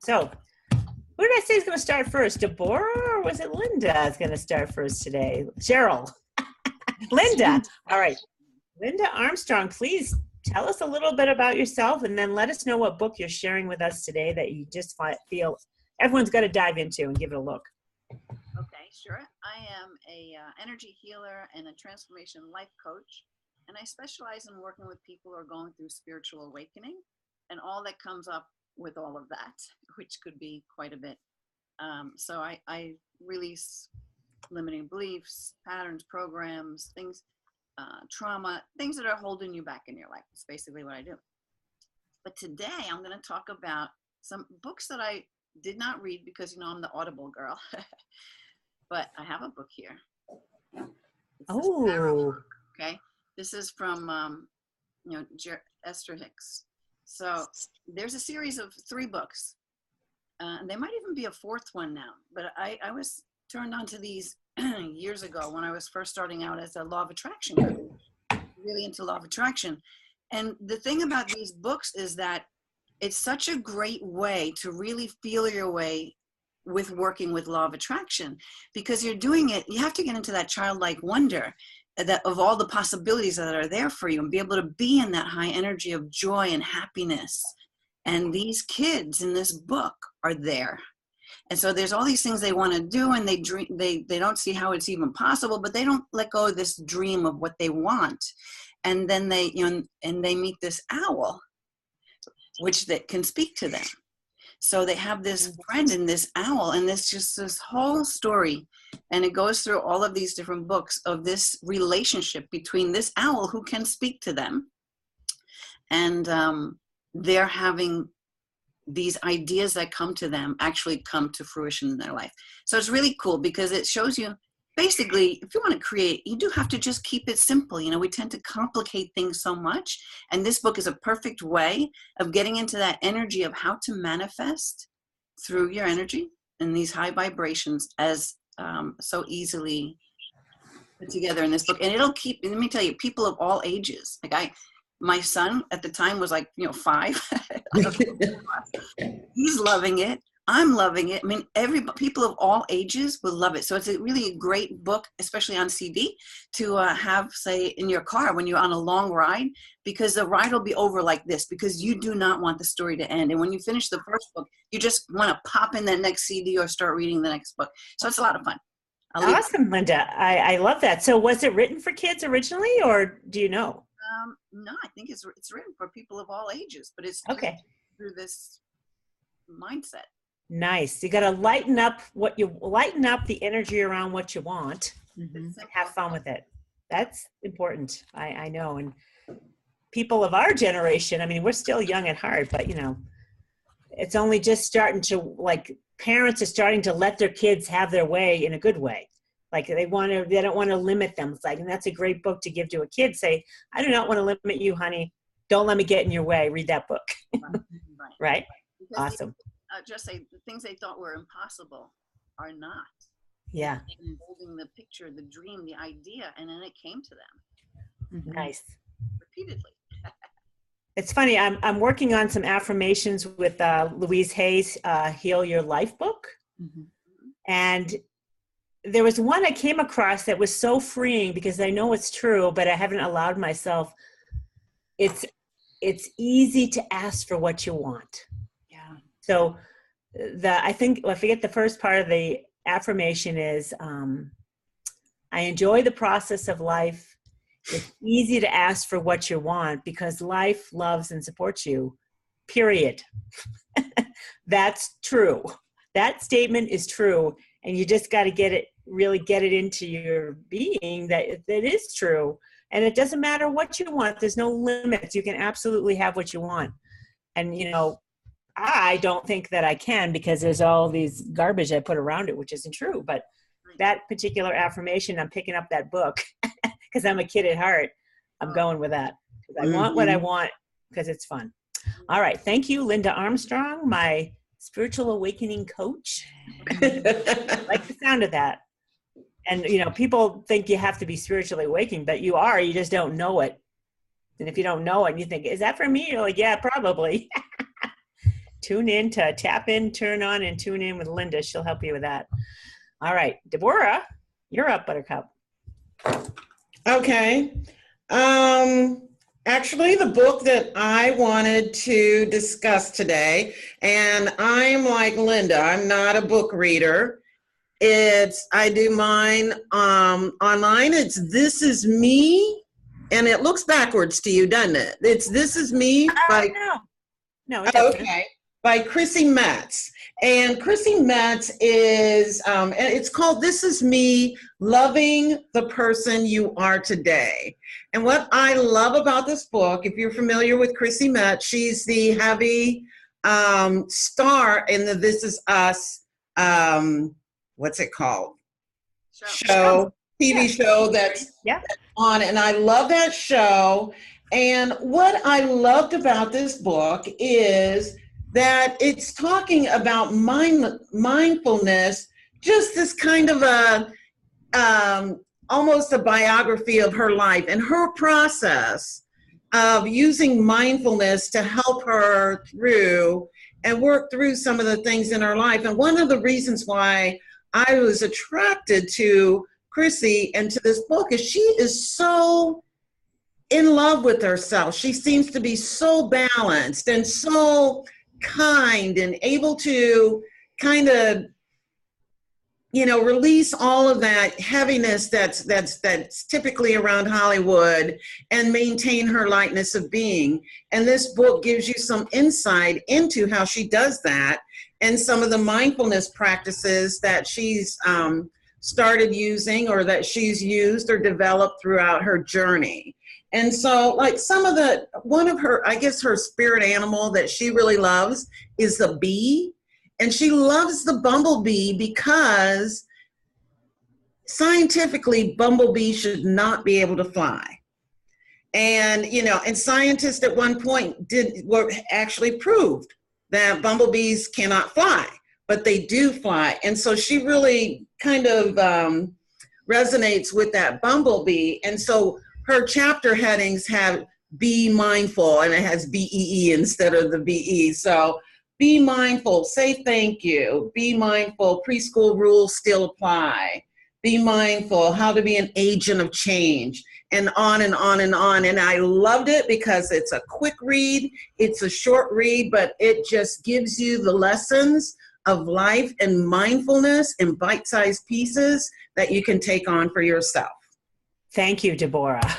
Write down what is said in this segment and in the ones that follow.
So, who did I say is going to start first? Deborah, or was it Linda is going to start first today? Cheryl. Linda. All right. Linda Armstrong, please tell us a little bit about yourself and then let us know what book you're sharing with us today that you just feel everyone's got to dive into and give it a look. Okay, sure. I am a energy healer and a transformation life coach, and I specialize in working with people who are going through spiritual awakening and all that comes up with all of that, which could be quite a bit. So I release limiting beliefs, patterns, programs, things, trauma, things that are holding you back in your life. That's basically what I do. But today I'm going to talk about some books that I did not read because, I'm the Audible girl. But I have a book here. Oh. Sara book, okay. This is from, Esther Hicks. So there's a series of 3 books. And there might even be a 4th one now. But I was turned on to these years ago when I was first starting out as a law of attraction coach, really into law of attraction. And the thing about these books is that it's such a great way to really feel your way with working with law of attraction, because you're doing it, you have to get into that childlike wonder that of all the possibilities that are there for you and be able to be in that high energy of joy and happiness. And these kids in this book are there. And so there's all these things they want to do, and they dream, they don't see how it's even possible, but they don't let go of this dream of what they want. And then they, and they meet this owl, which that can speak to them. So they have this friend in this owl, and this whole story, and it goes through all of these different books of this relationship between this owl who can speak to them, and they're having these ideas that come to them actually come to fruition in their life. So it's really cool because it shows you, basically, if you want to create, you do have to just keep it simple. We tend to complicate things so much. And this book is a perfect way of getting into that energy of how to manifest through your energy and these high vibrations as so easily put together in this book. And it'll keep, let me tell you, people of all ages. My son at the time was 5. He's loving it. I'm loving it. I mean, people of all ages will love it. So it's really a great book, especially on CD, to have, say, in your car when you're on a long ride, because the ride will be over like this, because you do not want the story to end. And when you finish the first book, you just want to pop in the next CD or start reading the next book. So it's a lot of fun. Awesome, Linda. I love that. So was it written for kids originally, or do you know? No, I think it's written for people of all ages, but it's okay through this mindset. Nice. You got to lighten up the energy around what you want. Mm-hmm. Have fun with it. That's important. I know. And people of our generation, I mean, we're still young at heart, but it's only just starting to, parents are starting to let their kids have their way in a good way. They don't want to limit them. And that's a great book to give to a kid. Say, I do not want to limit you, honey. Don't let me get in your way. Read that book. Right? Awesome. Just say the things they thought were impossible are not. Yeah. And holding the picture, the dream, the idea, and then it came to them. Mm-hmm. Nice. Repeatedly. It's funny. I'm working on some affirmations with Louise Hay's Heal Your Life book. Mm-hmm. And there was one I came across that was so freeing because I know it's true, but I haven't allowed myself. It's easy to ask for what you want. Yeah. So I forget the first part of the affirmation is, I enjoy the process of life. It's easy to ask for what you want because life loves and supports you, period. That's true. That statement is true. And you just got to really get it into your being that it is true. And it doesn't matter what you want. There's no limits. You can absolutely have what you want. And, I don't think that I can because there's all these garbage I put around it, which isn't true. But that particular affirmation, I'm picking up that book because I'm a kid at heart. I'm going with that. I want what I want because it's fun. All right. Thank you, Linda Armstrong, my spiritual awakening coach. I like the sound of that. And, people think you have to be spiritually awakened, but you are. You just don't know it. And if you don't know it, and you think, is that for me? You're like, yeah, probably. tune in to tap in, turn on, and tune in with Linda. She'll help you with that. All right, Deborah, you're up, Buttercup. Okay. Actually, the book that I wanted to discuss today, and I'm like Linda, I'm not a book reader. I do mine online. It's This Is Me, and it looks backwards to you, doesn't it? It's This Is Me by No, it doesn't. Okay, by Chrissy Metz. And Chrissy Metz is, and it's called This Is Me, Loving the Person You Are Today. And what I love about this book, if you're familiar with Chrissy Metz, she's the heavy star in the This Is Us, what's it called? TV show that's on. And I love that show. And what I loved about this book is that it's talking about mindfulness, just this kind of a, almost a biography of her life and her process of using mindfulness to help her through and work through some of the things in her life. And one of the reasons why I was attracted to Chrissy and to this book is she is so in love with herself. She seems to be so balanced and so kind and able to kind of, you know, release all of that heaviness that's typically around Hollywood and maintain her lightness of being. And this book gives you some insight into how she does that and some of the mindfulness practices that she's started using or that she's used or developed throughout her journey. And so like one of her, I guess her spirit animal that she really loves is the bee. And she loves the bumblebee because scientifically, bumblebees should not be able to fly. And, you know, and scientists at one point actually proved that bumblebees cannot fly, but they do fly. And so she really kind of resonates with that bumblebee. And so her chapter headings have Be Mindful, and it has BEE instead of the BE. So be mindful, say thank you, be mindful, preschool rules still apply, be mindful, how to be an agent of change, and on and on and on. And I loved it because it's a quick read, it's a short read, but it just gives you the lessons of life and mindfulness in bite-sized pieces that you can take on for yourself. Thank you, Deborah.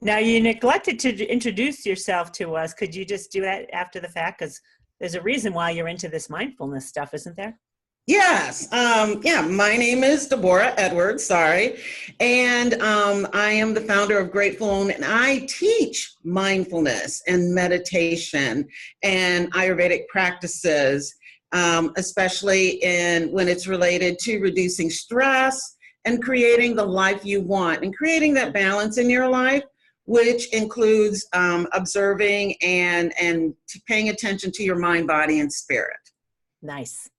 Now, you neglected to introduce yourself to us. Could you just do that after the fact? Because there's a reason why you're into this mindfulness stuff, isn't there? Yes. My name is Deborah Edwards, and I am the founder of Grateful Own, and I teach mindfulness and meditation and Ayurvedic practices, especially when it's related to reducing stress and creating the life you want and creating that balance in your life, which includes observing and paying attention to your mind, body, and spirit. Nice.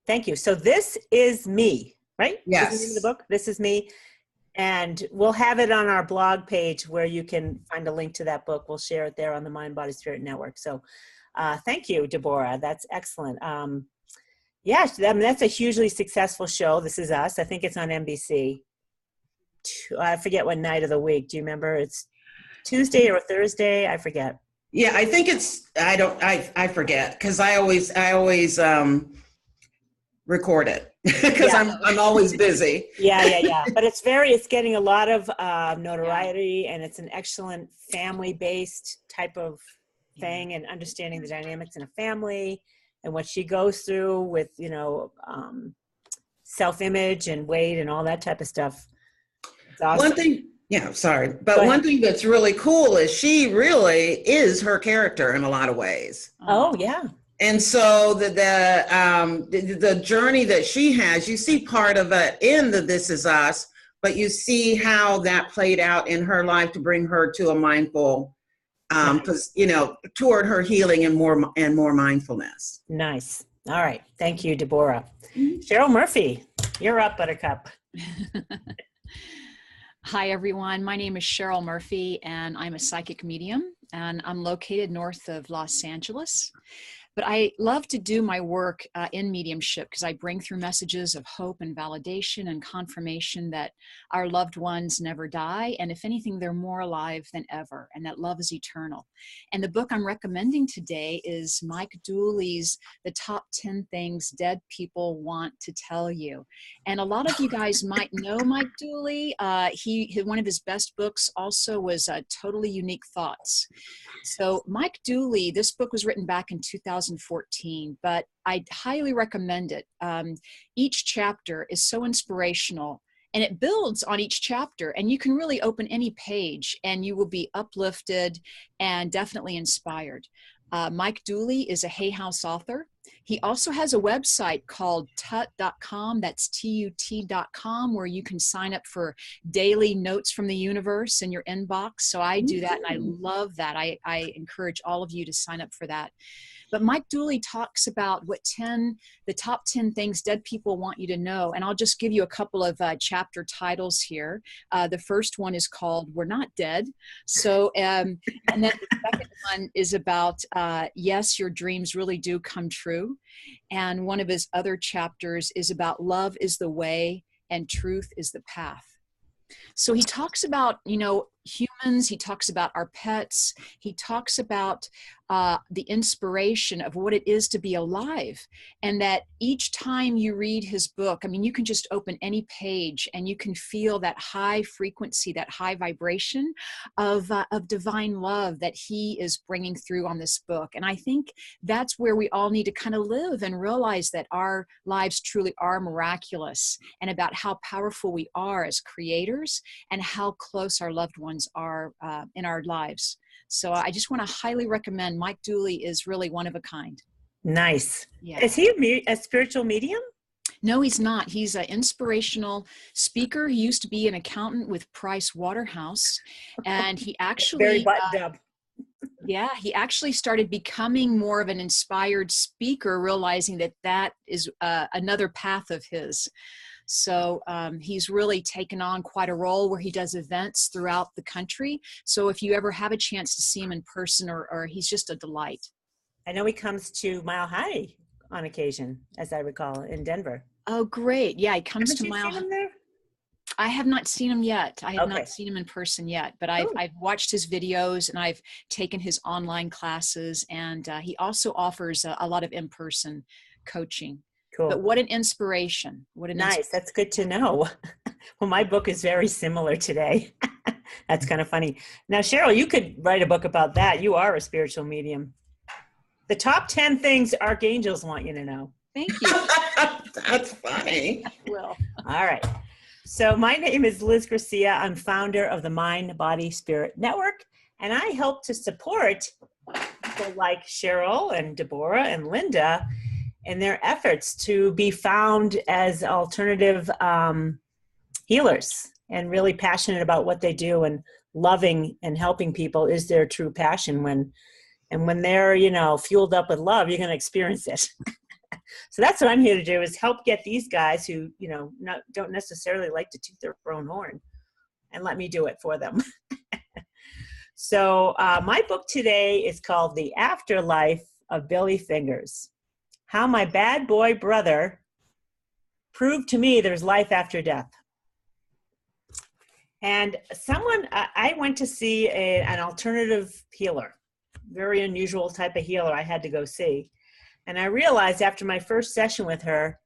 Thank you. So This Is Me, right? Yes. This is the name of the book. This Is Me. And we'll have it on our blog page where you can find a link to that book. We'll share it there on the Mind, Body, Spirit Network. So thank you, Deborah. That's excellent. Yes, I mean, that's a hugely successful show. This Is Us. I think it's on NBC. I forget what night of the week. Do you remember? It's Tuesday or Thursday. I forget. Yeah, I think I forget because I always record it because I'm always busy. Yeah. But it's getting a lot of notoriety, and it's an excellent family-based type of thing, and understanding the dynamics in a family and what she goes through with, you know, self-image and weight and all that type of stuff. It's awesome. One thing that's really cool is she really is her character in a lot of ways. Oh yeah. And so the journey that she has, you see part of it in the This Is Us, but you see how that played out in her life to bring her to a mindful, toward her healing and more mindfulness. Nice. All right. Thank you, Deborah. Cheryl Murphy, you're up, Buttercup. Hi, everyone. My name is Cheryl Murphy, and I'm a psychic medium, and I'm located north of Los Angeles. But I love to do my work in mediumship because I bring through messages of hope and validation and confirmation that our loved ones never die. And if anything, they're more alive than ever, and that love is eternal. And the book I'm recommending today is Mike Dooley's The Top 10 Things Dead People Want to Tell You. And a lot of you guys might know Mike Dooley. One of his best books also was Totally Unique Thoughts. So Mike Dooley, this book was written back in 2014, but I highly recommend it. Each chapter is so inspirational, and it builds on each chapter, and you can really open any page and you will be uplifted and definitely inspired. Mike Dooley is a Hay House author. He also has a website called tut.com, that's TUT.com, where you can sign up for daily notes from the universe in your inbox. So I do that, and I love that. I encourage all of you to sign up for that. But Mike Dooley talks about the top 10 things dead people want you to know. And I'll just give you a couple of chapter titles here. The first one is called We're Not Dead. So, and then the second one is about, yes, your dreams really do come true. And one of his other chapters is about love is the way and truth is the path. So he talks about, humans, he talks about our pets, he talks about the inspiration of what it is to be alive. And that each time you read his book, you can just open any page and you can feel that high frequency, that high vibration of divine love that he is bringing through on this book. And I think that's where we all need to kind of live and realize that our lives truly are miraculous, and about how powerful we are as creators and how close our loved ones are in our lives. So I just want to highly recommend. Mike Dooley is really one of a kind. Nice. Yeah. Is he a spiritual medium? No, he's not. He's an inspirational speaker. He used to be an accountant with Price Waterhouse, and he actually Very buttoned up. Yeah, he actually started becoming more of an inspired speaker, realizing that is another path of his. So he's really taken on quite a role where he does events throughout the country. So if you ever have a chance to see him in person, or he's just a delight. I know he comes to Mile High on occasion, as I recall, in Denver. Oh, great. Yeah, he comes to Mile High. Seen him there? I have not seen him yet. I have Okay. not seen him in person yet, but I've watched his videos, and I've taken his online classes, and he also offers a lot of in-person coaching. Cool. But what an inspiration. Nice. That's good to know. Well, my book is very similar today. That's kind of funny. Now, Cheryl, you could write a book about that. You are a spiritual medium. The top 10 things archangels want you to know. Thank you. That's funny. Well, all right. So my name is Liz Garcia. I'm founder of the Mind, Body, Spirit Network, and I help to support people like Cheryl and Deborah and Linda in their efforts to be found as alternative healers, and really passionate about what they do, and loving and helping people is their true passion. When they're, fueled up with love, you're going to experience it. So that's what I'm here to do, is help get these guys who, don't necessarily like to toot their own horn, and let me do it for them. So my book today is called The Afterlife of Billy Fingers: How My Bad Boy Brother Proved to Me There's Life After Death. And I went to see an alternative healer, very unusual type of healer I had to go see. And I realized after my first session with her,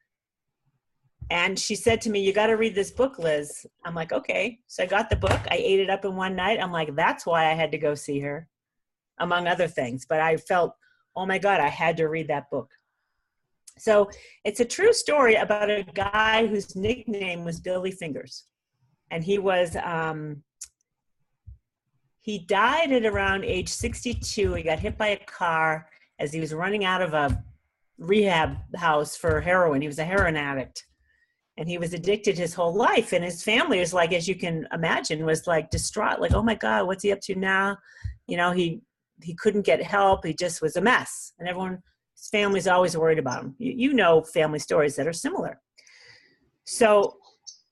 and she said to me, "You got to read this book, Liz." I'm like, okay. So I got the book. I ate it up in one night. I'm like, that's why I had to go see her, among other things. But I felt, oh my God, I had to read that book. So it's a true story about a guy whose nickname was Billy Fingers. And he died at around age 62. He got hit by a car as he was running out of a rehab house for heroin. He was a heroin addict, and he was addicted his whole life. And his family was like, as you can imagine, was like distraught, like, oh my God, what's he up to now? He couldn't get help. He just was a mess. And his family's always worried about him. You know family stories that are similar. So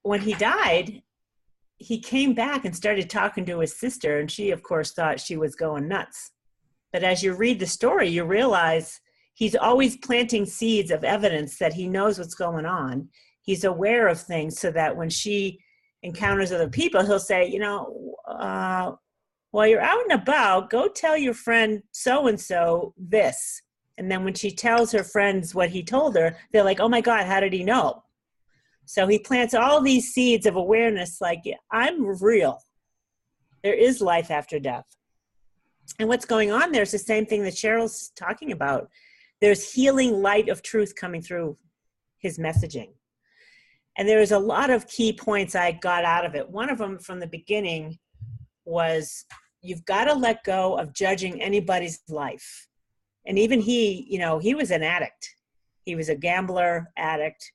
when he died, he came back and started talking to his sister, and she, of course, thought she was going nuts. But as you read the story, you realize he's always planting seeds of evidence that he knows what's going on. He's aware of things so that when she encounters other people, he'll say, while you're out and about, go tell your friend so-and-so this. And then when she tells her friends what he told her, they're like, oh my God, how did he know? So he plants all these seeds of awareness, like, I'm real. There is life after death. And what's going on there is the same thing that Cheryl's talking about. There's healing light of truth coming through his messaging. And there's a lot of key points I got out of it. One of them from the beginning was, you've got to let go of judging anybody's life. And even he, he was an addict. He was a gambler, addict.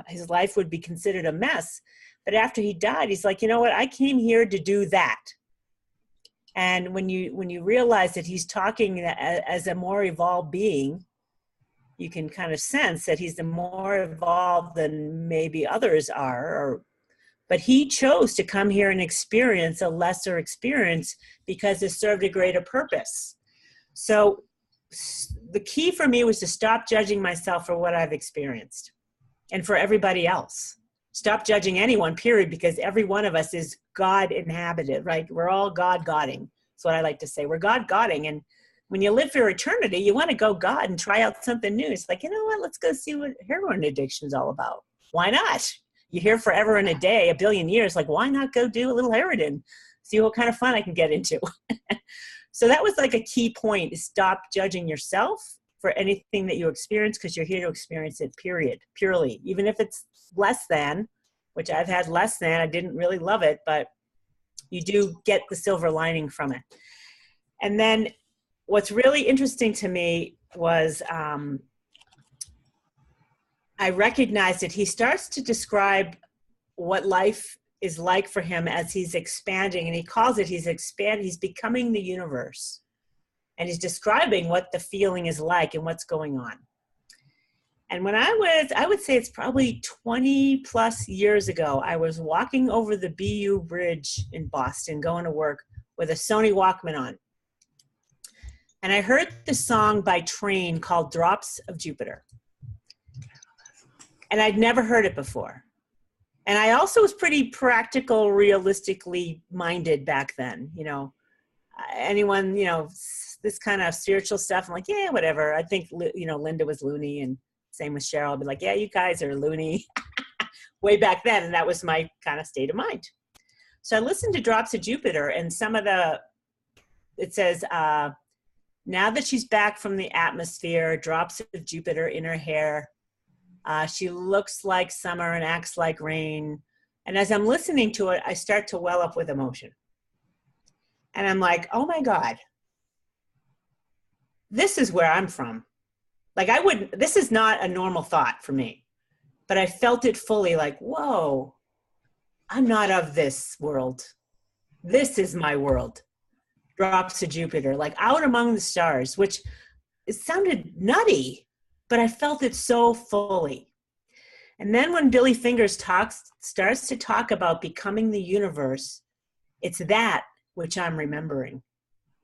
His life would be considered a mess. But after he died, he's like, you know what? I came here to do that. And when you realize that he's talking as a more evolved being, you can kind of sense that he's more evolved than maybe others are. But he chose to come here and experience a lesser experience because it served a greater purpose. So the key for me was to stop judging myself for what I've experienced and for everybody else. Stop judging anyone, period, because every one of us is God inhabited, right? We're all God-godding. That's what I like to say. We're God-godding. And when you live for eternity, you want to go God and try out something new. It's like, you know what? Let's go see what heroin addiction is all about. Why not? You're here forever and a day, a billion years. Like, why not go do a little heroin? See what kind of fun I can get into. So that was like a key point, is stop judging yourself for anything that you experience, because you're here to experience it, period, purely. Even if it's less than, which I've had less than, I didn't really love it, but you do get the silver lining from it. And then what's really interesting to me was I recognized that he starts to describe what life is like for him as he's expanding, and he calls it, he's becoming the universe. And he's describing what the feeling is like and what's going on. And when I would say it's probably 20 plus years ago, I was walking over the BU Bridge in Boston, going to work with a Sony Walkman on. And I heard the song by Train called Drops of Jupiter. And I'd never heard it before. And I also was pretty practical, realistically minded back then. Anyone, this kind of spiritual stuff, I'm like, yeah, whatever. I think, Linda was loony, and same with Cheryl. I'll be like, yeah, you guys are loony. Way back then. And that was my kind of state of mind. So I listened to Drops of Jupiter, and it says, now that she's back from the atmosphere, drops of Jupiter in her hair. She looks like summer and acts like rain. And as I'm listening to it, I start to well up with emotion. And I'm like, oh my God, this is where I'm from. Like, this is not a normal thought for me, but I felt it fully, like, whoa, I'm not of this world. This is my world. Drops of Jupiter, like out among the stars, which it sounded nutty, but I felt it so fully. And then when Billy Fingers starts to talk about becoming the universe, it's that which I'm remembering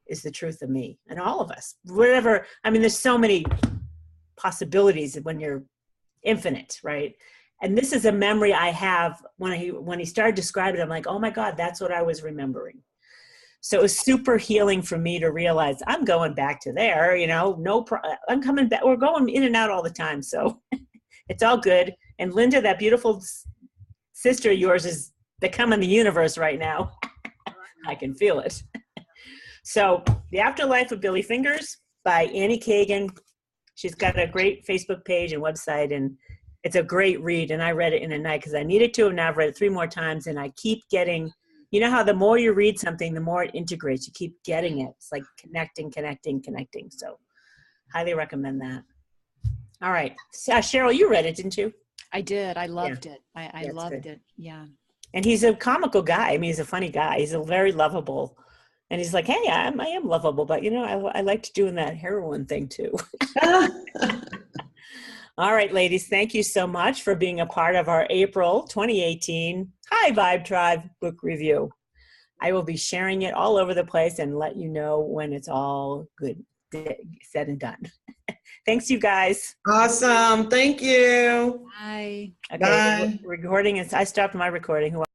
is the truth of me and all of us. Whatever, there's so many possibilities when you're infinite, right? And this is a memory I have when he started describing it, I'm like, oh my God, that's what I was remembering. So it was super healing for me to realize I'm going back to there, I'm coming back. We're going in and out all the time. So it's all good. And Linda, that beautiful sister of yours, is becoming the universe right now. I can feel it. So The Afterlife of Billy Fingers by Annie Kagan. She's got a great Facebook page and website, and it's a great read. And I read it in a night because I needed to, and now I've read it 3 more times, and I keep getting, how the more you read something, the more it integrates. You keep getting it. It's like connecting. So highly recommend that. All right. Cheryl, you read it, didn't you? I did. I loved it. I loved it. Yeah. And he's a comical guy. He's a funny guy. He's a very lovable. And he's like, hey, I am lovable, but I liked doing that heroin thing too. All right, ladies, thank you so much for being a part of our April 2018 High Vibe Tribe book review. I will be sharing it all over the place and let you know when it's all good, said and done. Thanks, you guys. Awesome. Thank you. Bye. Okay, Bye. recording is, I stopped my recording. Who